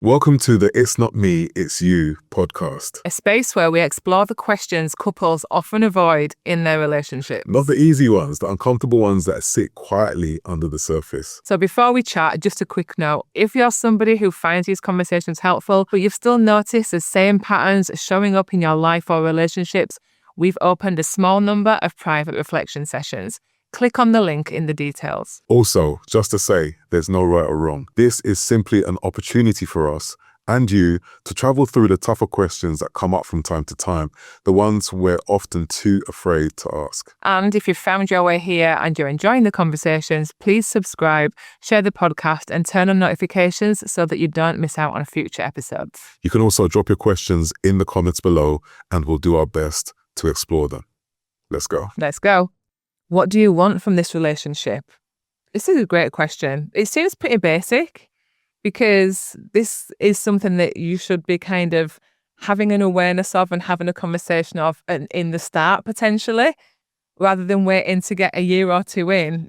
Welcome to the It's Not Me, It's You podcast. A space where we explore the questions couples often avoid in their relationship. Not the easy ones, the uncomfortable ones that sit quietly under the surface. So before we chat, just a quick note. If you're somebody who finds these conversations helpful, but you've still noticed the same patterns showing up in your life or relationships, we've opened a small number of private reflection sessions. Click on the link in the details. Also, just to say, there's no right or wrong. This is simply an opportunity for us and you to travel through the tougher questions that come up from time to time, the ones we're often too afraid to ask. And if you've found your way here and you're enjoying the conversations, please subscribe, share the podcast, and turn on notifications so that you don't miss out on future episodes. You can also drop your questions in the comments below and we'll do our best to explore them. Let's go. Let's go. What do you want from this relationship? This is a great question. It seems pretty basic because this is something that you should be kind of having an awareness of and having a conversation of in the start potentially, rather than waiting to get a year or two in,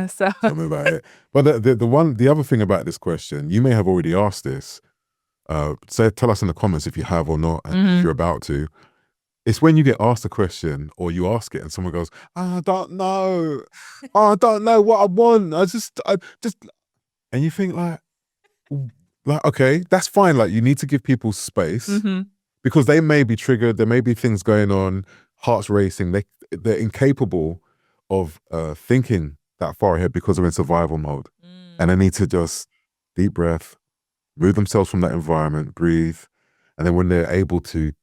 so. Tell me about it. But the other thing about this question, you may have already asked this. Tell us in the comments if you have or not, and if you're about to. It's when you get asked a question or you ask it and someone goes, I don't know. I don't know what I want. I just, and you think like, okay, that's fine. Like you need to give people space because they may be triggered. There may be things going on, hearts racing. They're incapable of thinking that far ahead because they're in survival mode. And they need to just deep breath, remove themselves from that environment, breathe. And then when they're able to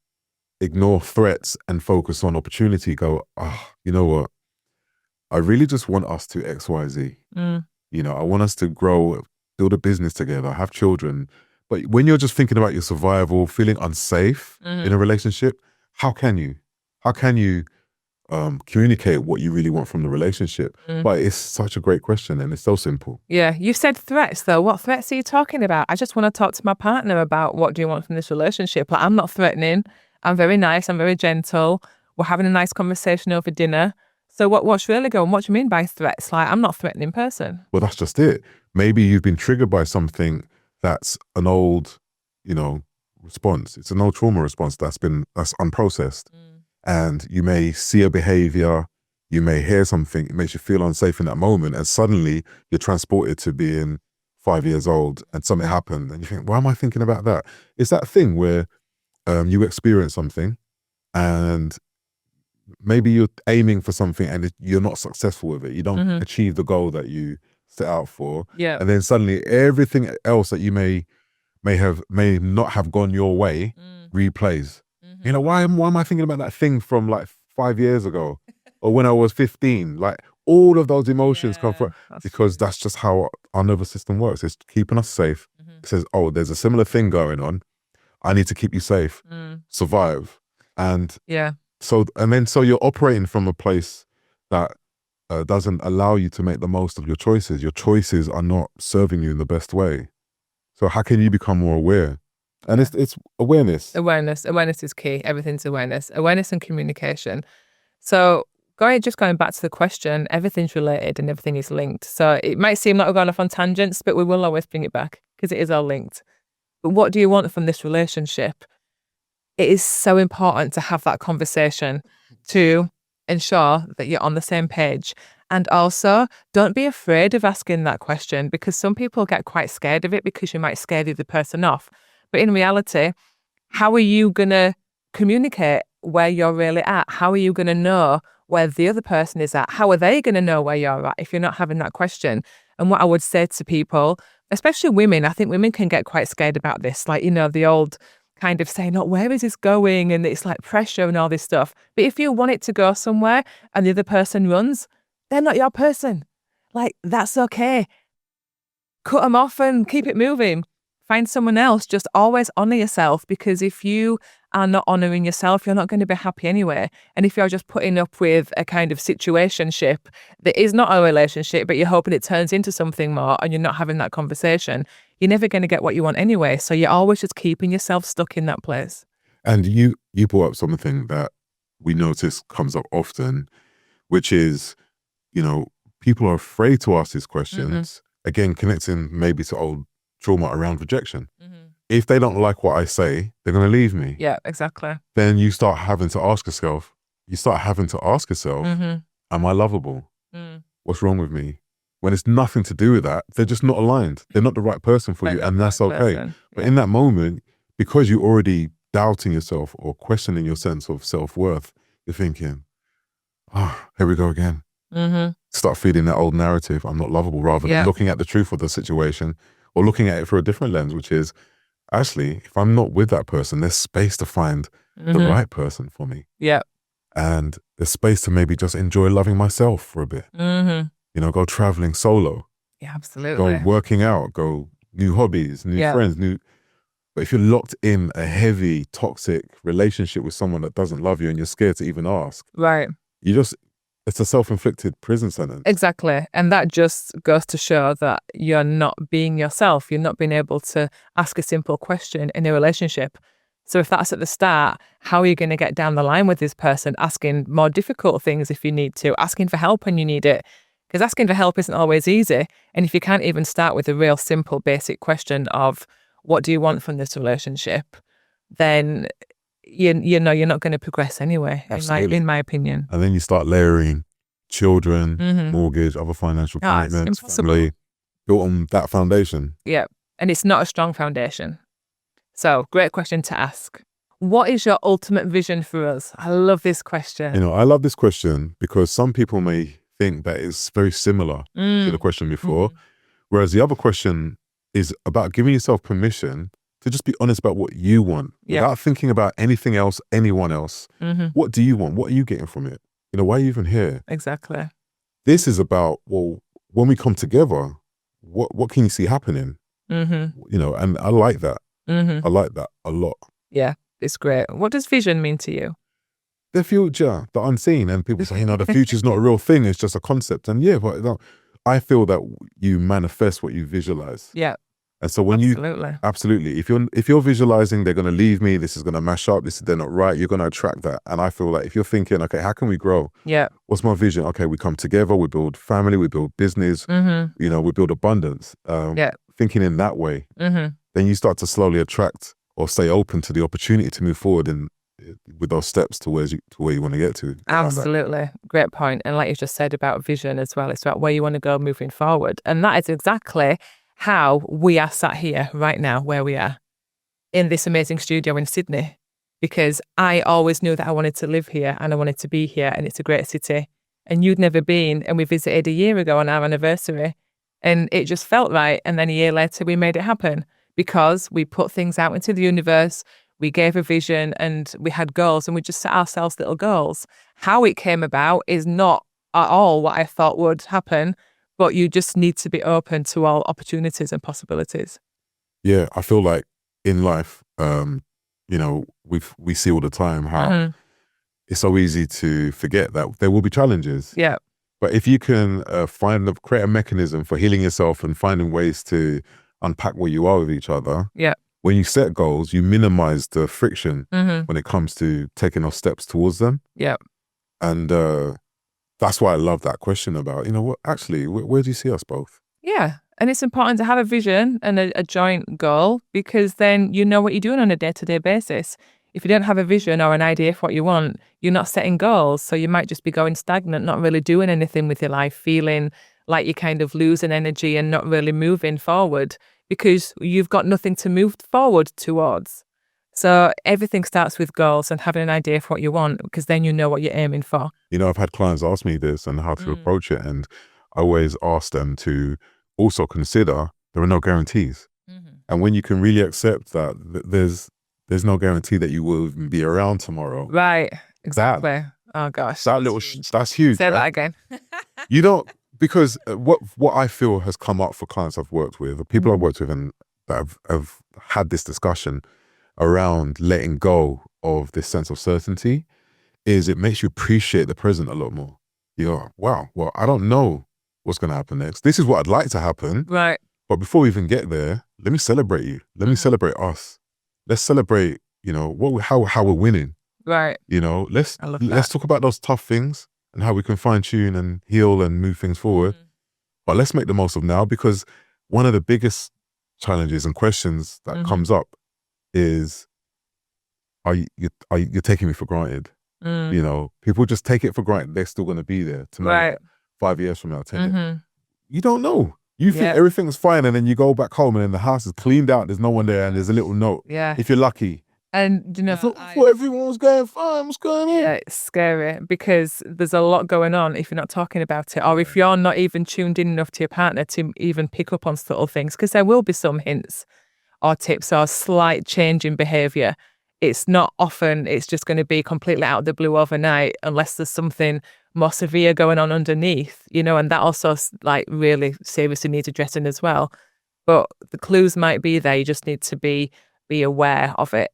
ignore threats and focus on opportunity, go, you know what? I really just want us to X, Y, Z. I want us to grow, build a business together, have children. But when you're just thinking about your survival, feeling unsafe in a relationship, how can you communicate what you really want from the relationship? But it's such a great question and it's so simple. Yeah, you said threats though. What threats are you talking about? I just want to talk to my partner about what do you want from this relationship. Like, I'm not threatening. I'm very nice. I'm very gentle. We're having a nice conversation over dinner. So what's really going on? What do you mean by threats? Like, I'm not a threatening person. Well, that's just it. Maybe you've been triggered by something that's an old, response. It's an old trauma response that's unprocessed. And you may see a behavior, you may hear something, it makes you feel unsafe in that moment. And suddenly you're transported to being 5 years old and something happened. And you think, why am I thinking about that? It's that thing where you experience something and maybe you're aiming for something and you're not successful with it. You don't achieve the goal that you set out for. Yeah. And then suddenly everything else that you may not have gone your way replays. Why am I thinking about that thing from like 5 years ago or when I was 15? Like all of those emotions come from, because that's just how our nervous system works. It's keeping us safe. It says, there's a similar thing going on. I need to keep you safe, survive. And so you're operating from a place that doesn't allow you to make the most of your choices. Your choices are not serving you in the best way. So how can you become more aware? And it's awareness. Awareness is key. Everything's awareness and communication. So going back to the question, everything's related and everything is linked. So it might seem like we're going off on tangents, but we will always bring it back because it is all linked. But what do you want from this relationship? It is so important to have that conversation to ensure that you're on the same page. And also, don't be afraid of asking that question because some people get quite scared of it because you might scare the other person off. But in reality, how are you going to communicate where you're really at? How are you going to know where the other person is at? How are they going to know where you're at if you're not having that question? And what I would say to people, especially women, I think women can get quite scared about this. Like, the old kind of saying, where is this going? And it's like pressure and all this stuff. But if you want it to go somewhere and the other person runs, they're not your person. Like, that's okay. Cut them off and keep it moving. Find someone else. Just always honor yourself, because if you are not honoring yourself, you're not going to be happy anyway. And if you're just putting up with a kind of situationship that is not a relationship, but you're hoping it turns into something more and you're not having that conversation, you're never going to get what you want anyway. So you're always just keeping yourself stuck in that place. And you brought up something that we notice comes up often, which is, people are afraid to ask these questions. Again, connecting maybe to old trauma around rejection. if they don't like what I say, they're going to leave me. Yeah, exactly. Then you start having to ask yourself, Mm-hmm. am I lovable? Mm. What's wrong with me? When it's nothing to do with that, they're just not aligned. They're not the right person for you, and that's okay. But in that moment, because you're already doubting yourself or questioning your sense of self-worth, you're thinking, here we go again. Mm-hmm. Start feeding that old narrative, I'm not lovable, rather than looking at the truth of the situation or looking at it through a different lens, which is, actually, if I'm not with that person, there's space to find the right person for me. Yeah. And there's space to maybe just enjoy loving myself for a bit. Mm-hmm. You know, go traveling solo. Yeah, absolutely. Go working out, go new hobbies, new friends, But if you're locked in a heavy, toxic relationship with someone that doesn't love you and you're scared to even ask, right, it's a self-inflicted prison sentence. Exactly. And that just goes to show that you're not being yourself. You're not being able to ask a simple question in a relationship. So if that's at the start, how are you going to get down the line with this person, asking more difficult things if you need to, asking for help when you need it? Because asking for help isn't always easy. And if you can't even start with a real simple, basic question of, what do you want from this relationship? Then, you know, you're not going to progress anyway, in my opinion. And then you start layering children, mortgage, other financial commitments, family, built on that foundation. Yeah. And it's not a strong foundation. So, great question to ask. What is your ultimate vision for us? I love this question. You know, I love this question because some people may think that it's very similar to the question before, whereas the other question is about giving yourself permission to just be honest about what you want without thinking about anything else, anyone else. What do you want? What are you getting from it? You know, why are you even here? Exactly. This is about, well, when we come together, what can you see happening? You know, and I like that. I like that a lot. Yeah, it's great. What does vision mean to you? The future, the unseen. And people say, you know, the future's not a real thing, it's just a concept. And yeah, but no, I feel that you manifest what you visualize. Yeah. And so when absolutely, if you're visualizing, they're going to leave me, this is going to mash up, they're not right, you're going to attract that. And I feel like if you're thinking, okay, how can we grow? Yeah. What's my vision? Okay, we come together, we build family, we build business, you know, we build abundance. Thinking in that way, then you start to slowly attract or stay open to the opportunity to move forward with those steps to where you want to get to. Absolutely. Great point. And like you just said about vision as well, it's about where you want to go moving forward. And that is exactly how we are sat here right now, where we are in this amazing studio in Sydney, because I always knew that I wanted to live here and I wanted to be here, and it's a great city. And you'd never been, and we visited a year ago on our anniversary, and it just felt right. And then a year later, we made it happen because we put things out into the universe. We gave a vision and we had goals, and we just set ourselves little goals. How it came about is not at all what I thought would happen, but you just need to be open to all opportunities and possibilities. Yeah, I feel like in life, you know, we see all the time how it's so easy to forget that there will be challenges. Yeah. But if you can create a mechanism for healing yourself and finding ways to unpack where you are with each other. Yeah. When you set goals, you minimize the friction when it comes to taking those steps towards them. Yeah. And that's why I love that question about, you know, what actually, where do you see us both? Yeah. And it's important to have a vision and a joint goal, because then you know what you're doing on a day-to-day basis. If you don't have a vision or an idea for what you want, you're not setting goals. So you might just be going stagnant, not really doing anything with your life, feeling like you're kind of losing energy and not really moving forward because you've got nothing to move forward towards. So everything starts with goals and having an idea for what you want, because then you know what you're aiming for. You know, I've had clients ask me this and how to approach it. And I always ask them to also consider there are no guarantees. And when you can really accept that there's no guarantee that you will even be around tomorrow. Right. Exactly. Oh gosh. That's huge. Say that again. You don't, because what I feel has come up for clients I've worked with, or people I've worked with and that have had this discussion around letting go of this sense of certainty, is it makes you appreciate the present a lot more. You go, wow, well, I don't know what's going to happen next. This is what I'd like to happen. Right. But before we even get there, let me celebrate you. Let me celebrate us. Let's celebrate, you know, how we're winning. Right. You know, let's talk about those tough things and how we can fine tune and heal and move things forward. But let's make the most of now, because one of the biggest challenges and questions that comes up is, you're taking me for granted. Mm. You know, people just take it for granted. They're still going to be there tomorrow, Right. 5 years from now, 10 years. Mm-hmm. You don't know. You think Yep. everything's fine, and then you go back home and then the house is cleaned out. There's no one there, and there's a little note. Yeah. If you're lucky. And, you know, I thought everyone was going fine. What's going on? yeah, it's scary because there's a lot going on if you're not talking about it, or if you're not even tuned in enough to your partner to even pick up on subtle things, because there will be some hints or tips or slight change in behaviour. It's not often it's just going to be completely out of the blue overnight unless there's something more severe going on underneath, you know, and that also like really seriously needs addressing as well. But the clues might be there. You just need to be aware of it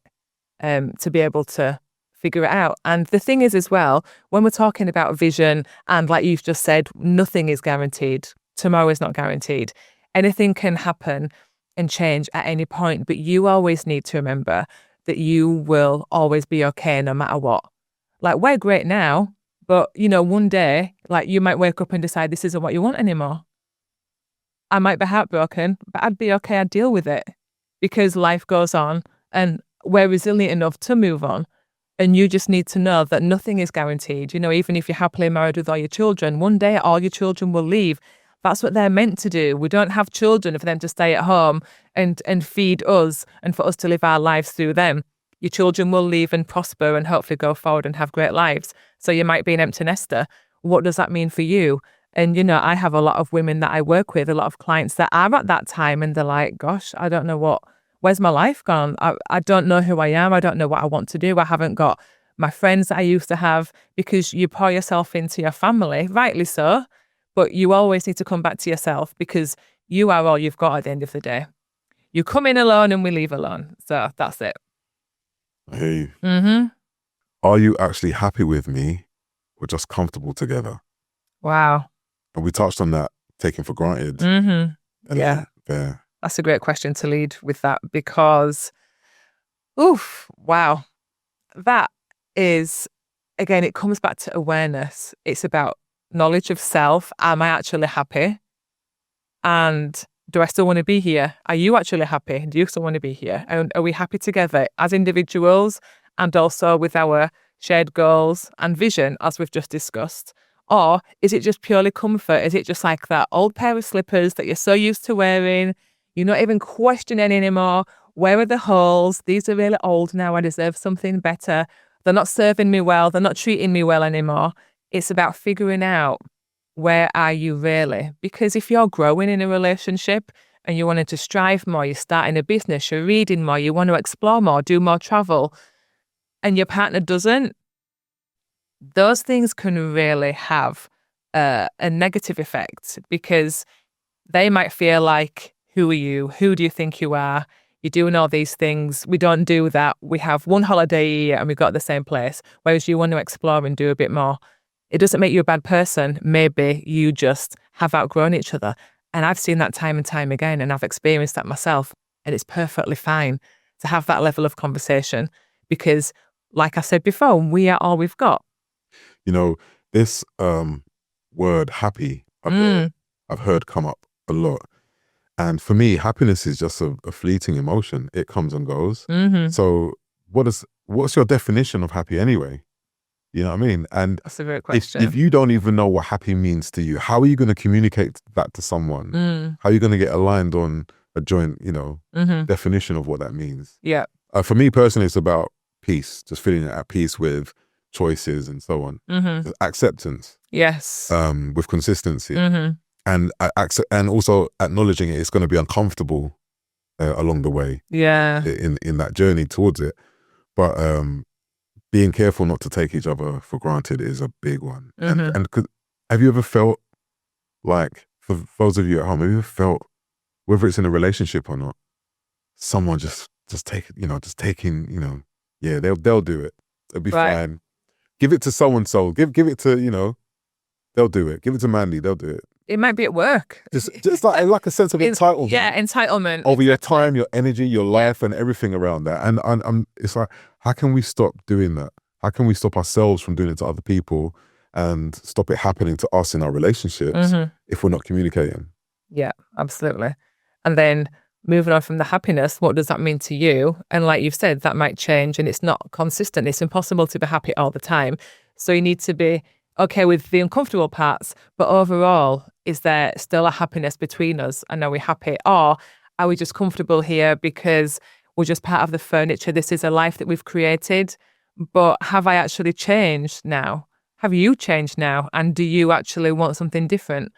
to be able to figure it out. And the thing is as well, when we're talking about vision, and like you've just said, nothing is guaranteed. Tomorrow is not guaranteed. Anything can happen and change at any point, but you always need to remember that you will always be okay no matter what. Like, we're great now, but, you know, one day, like, you might wake up and decide this isn't what you want anymore. I might be heartbroken, but I'd be okay. I'd deal with it because life goes on and we're resilient enough to move on. And you just need to know that nothing is guaranteed. You know, even if you're happily married with all your children, one day all your children will leave. That's what they're meant to do. We don't have children for them to stay at home and feed us and for us to live our lives through them. Your children will leave and prosper and hopefully go forward and have great lives. So you might be an empty nester. What does that mean for you? And, you know, I have a lot of women that I work with, a lot of clients that are at that time and they're like, gosh, I don't know where's my life gone? I don't know who I am. I don't know what I want to do. I haven't got my friends that I used to have, because you pour yourself into your family, rightly so, but you always need to come back to yourself because you are all you've got at the end of the day. You come in alone and we leave alone. So that's it. I hear you. Mm-hmm. Are you actually happy with me or just comfortable together? Wow. And we touched on that, taken for granted. Mm-hmm. And Yeah. Fair. That's a great question to lead with that because, wow. That is, again, it comes back to awareness. It's about knowledge of self. Am I actually happy? And do I still want to be here? Are you actually happy? Do you still want to be here? And are we happy together as individuals and also with our shared goals and vision, as we've just discussed? Or is it just purely comfort? Is it just like that old pair of slippers that you're so used to wearing? You're not even questioning anymore. Where are the holes? These are really old now. I deserve something better. They're not serving me well. They're not treating me well anymore. It's about figuring out, where are you really? Because if you're growing in a relationship and you wanted to strive more, you're starting a business, you're reading more, you want to explore more, do more travel, and your partner doesn't, those things can really have a negative effect because they might feel like, who are you? Who do you think you are? You're doing all these things. We don't do that. We have one holiday a year and we go to the same place, whereas you want to explore and do a bit more. It doesn't make you a bad person. Maybe you just have outgrown each other. And I've seen that time and time again, and I've experienced that myself. And it's perfectly fine to have that level of conversation because, like I said before, we are all we've got. You know, this word happy, I've heard come up a lot. And for me, happiness is just a fleeting emotion. It comes and goes. Mm-hmm. So what's your definition of happy anyway? You know what I mean? And that's a great question. If you don't even know what happy means to you, how are you going to communicate that to someone? How are you going to get aligned on a joint, definition of what that means? Yeah. For me personally, it's about peace, just feeling at peace with choices and so on. Acceptance. Yes. With consistency. And also acknowledging it's going to be uncomfortable along the way. Yeah. In that journey towards it. But being careful not to take each other for granted is a big one. And have you ever felt like, for those of you at home, have you ever felt, whether it's in a relationship or not, someone just taking, yeah, they'll do it. It'll be fine. Give it to so-and-so. Give it to, they'll do it. Give it to Mandy, they'll do it. It might be at work. Just like a sense of entitlement. Yeah, entitlement. Over your time, your energy, your life, and everything around that. And it's like, how can we stop doing that? How can we stop ourselves from doing it to other people and stop it happening to us in our relationships if we're not communicating? Yeah, absolutely. And then moving on from the happiness, what does that mean to you? And like you've said, that might change and it's not consistent. It's impossible to be happy all the time. So you need to be okay with the uncomfortable parts, but overall, is there still a happiness between us? And are we happy? Or are we just comfortable here because we're just part of the furniture? This is a life that we've created, but have I actually changed now? Have you changed now? And do you actually want something different?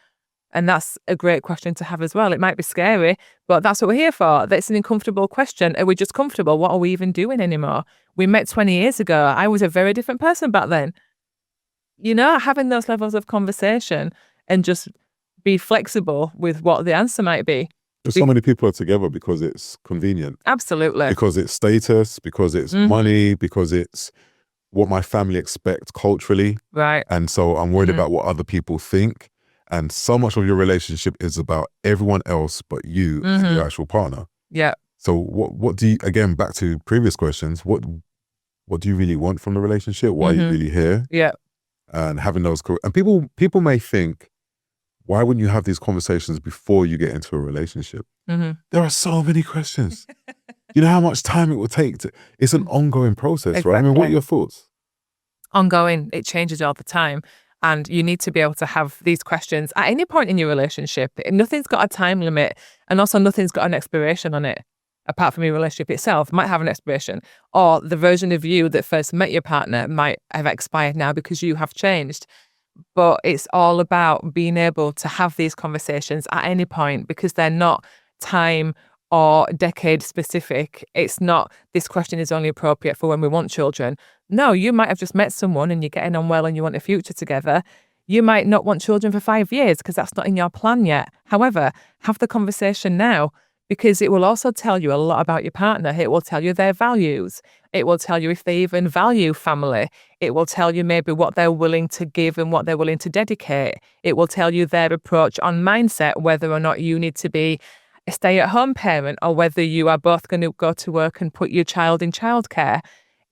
And that's a great question to have as well. It might be scary, but that's what we're here for. That's an uncomfortable question. Are we just comfortable? What are we even doing anymore? We met 20 years ago. I was a very different person back then. You know, having those levels of conversation and just be flexible with what the answer might be. So many people are together because it's convenient. Absolutely. Because it's status, because it's money, because it's what my family expects culturally. Right. And so I'm worried about what other people think. And so much of your relationship is about everyone else but you and your actual partner. Yeah. So what do you, again, back to previous questions, what do you really want from the relationship? Why are you really here? Yeah. And having those, and people may think, why wouldn't you have these conversations before you get into a relationship? There are so many questions. You know how much time it will take it's an ongoing process, Exactly. right? I mean, what are your thoughts? Ongoing, it changes all the time. And you need to be able to have these questions at any point in your relationship. Nothing's got a time limit, and also nothing's got an expiration on it. Apart from your relationship itself, might have an expiration, or the version of you that first met your partner might have expired now because you have changed. But it's all about being able to have these conversations at any point, because they're not time or decade specific. It's not, this question is only appropriate for when we want children. No, you might have just met someone and you're getting on well and you want a future together. You might not want children for 5 years because that's not in your plan yet. However, have the conversation now, because it will also tell you a lot about your partner. It will tell you their values. It will tell you if they even value family. It will tell you maybe what they're willing to give and what they're willing to dedicate. It will tell you their approach on mindset, whether or not you need to be a stay-at-home parent or whether you are both going to go to work and put your child in childcare.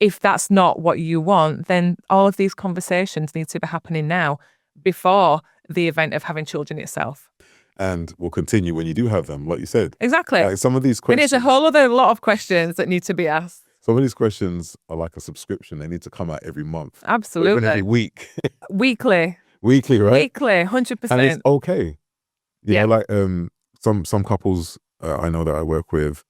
If that's not what you want, then all of these conversations need to be happening now before the event of having children itself. And will continue when you do have them, like you said. Exactly. Like some of these questions. And it's a whole other lot of questions that need to be asked. Some of these questions are like a subscription. They need to come out every month. Absolutely. Or even every week. Weekly. Weekly, right? Weekly, 100%. And it's okay. You Yeah. know, like some couples I know that I work with,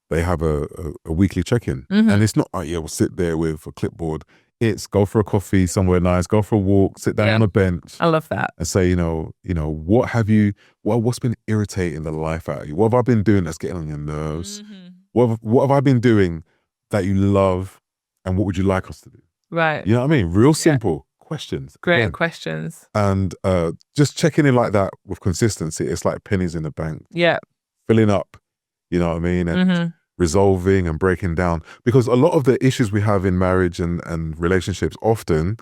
they have a weekly check-in. And it's not, oh yeah, we'll sit there with a clipboard. It's go for a coffee somewhere nice, go for a walk, sit down on a bench. I love that. And say, what's been irritating the life out of you? What have I been doing that's getting on your nerves? What have I been doing that you love, and what would you like us to do? Right. You know what I mean? Real simple questions. Great again. questions. And just checking in like that with consistency, it's like pennies in the bank. Yeah. Filling up, you know what I mean? And resolving and breaking down. Because a lot of the issues we have in marriage and relationships often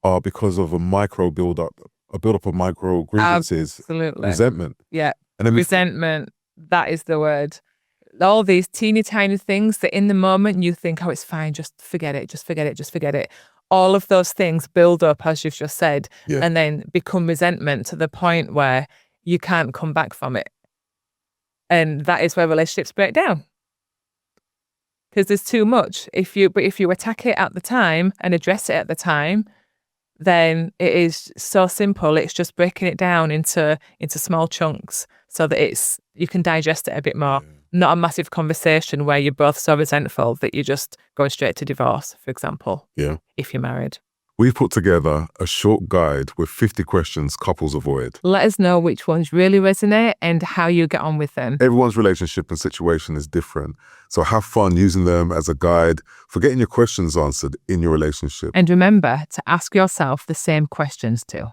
are because of a build-up of micro grievances. Absolutely. Resentment. Yeah. And then resentment, that is the word. All these teeny tiny things that in the moment you think, oh, it's fine, just forget it, just forget it, just forget it. All of those things build up, as you've just said, and then become resentment to the point where you can't come back from it. And that is where relationships break down. Because there's too much. But if you attack it at the time and address it at the time, then it is so simple. It's just breaking it down into small chunks so that you can digest it a bit more. Not a massive conversation where you're both so resentful that you're just going straight to divorce, for example. Yeah. If you're married. We've put together a short guide with 50 questions couples avoid. Let us know which ones really resonate and how you get on with them. Everyone's relationship and situation is different. So have fun using them as a guide for getting your questions answered in your relationship. And remember to ask yourself the same questions too.